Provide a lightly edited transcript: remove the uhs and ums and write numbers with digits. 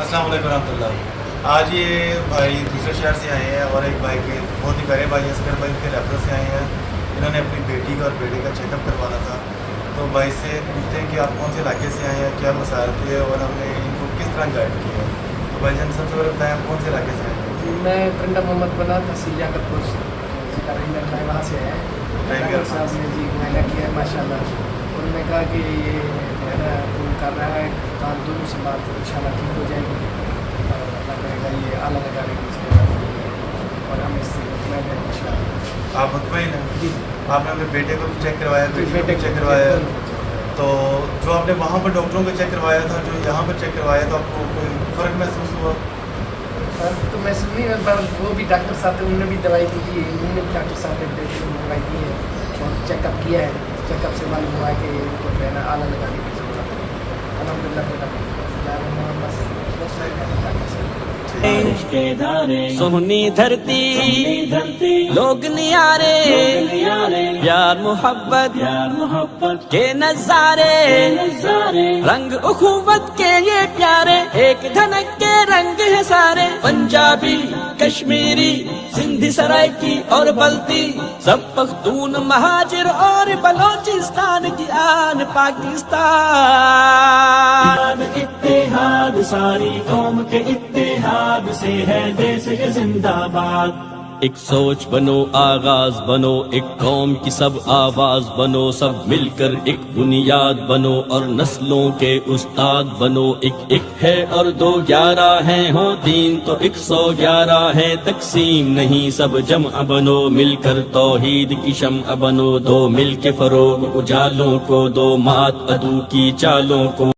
السلام علیکم ورحمۃ اللہ۔ آج یہ بھائی دوسرے شہر سے آئے ہیں اور ایک بھائی کے بہت ہی پیارے بھائی اصغر بھائی کے ریفرنس سے آئے ہیں۔ انہوں نے اپنی بیٹی کا اور بیٹے کا چیک اپ کروانا تھا، تو بھائی سے پوچھتے ہیں کہ آپ کون سے علاقے سے آئے ہیں، کیا مسائل تھے اور ہم نے ان کو کس طرح گائیڈ کیا ہے۔ تو بھائی جان سب سے پہلے بتائیں آپ کون سے علاقے سے آئے ہیں؟ میں پرندہ محمد بنا تحصیل جاکر ضلع رحیم میں وہاں سے آیا ہے۔ ڈاکٹر صاحب نے جی معائنہ کیا ہے ماشاء اللہ، انہوں نے کہا کہ یہ جو ہے نا پروو کر رہا ہے، کان دونوں سے بات ان شاء اللہ ٹھیک ہو جائے گی اور اللہ کرے گا یہ اعلیٰ لگانے کی ضرورت نہیں ہے اور ہم اس سے مطمئن ہیں ان شاء اللہ۔ آپ مطمئن ہیں؟ جی آپ نے اپنے بیٹے کو بھی چیک کروایا، بیٹی کو بھی چیک کروایا، تو جو آپ نے وہاں پر ڈاکٹروں کو چیک کروایا تھا، جو یہاں پر چیک کروایا تو آپ کو کوئی فرق محسوس ہوا؟ تو میں سنی وہ بھی ڈاکٹر صاحب تھے، انہوں نے بھی دوائی دی تھی، انہوں نے بھی ڈاکٹر صاحب نے بیٹے کو دوائی دی ہے اور چیک اپ کیا ہے۔ چیک اپ سے معلوم ہوا ہے کہ ان کو جو ہے نا اعلیٰ لگانے کی ضرورت ہے۔ الحمد للہ سہنی دھرتی لوگ نیارے پیار محبت کے نظارے، رنگ اخوت کے یہ پیارے، ایک دھنک کے رنگ ہے سارے، پنجابی کشمیری سندھی سرائکی اور بلتی، سب پختون مہاجر اور بلوچستان کی آن پاکستان۔ اتحاد ساری قوم کے اتحاد سے ہے دیس کے زندہ باد۔ ایک سوچ بنو، آغاز بنو، ایک قوم کی سب آواز بنو، سب مل کر ایک بنیاد بنو اور نسلوں کے استاد بنو۔ ایک ہے اور 211 ہیں، ہو دین تو 111 ہے، تقسیم نہیں سب جمع بنو، مل کر توحید کی شمع بنو، دو مل کے فروغ اجالوں کو، دو مات عدو کی چالوں کو۔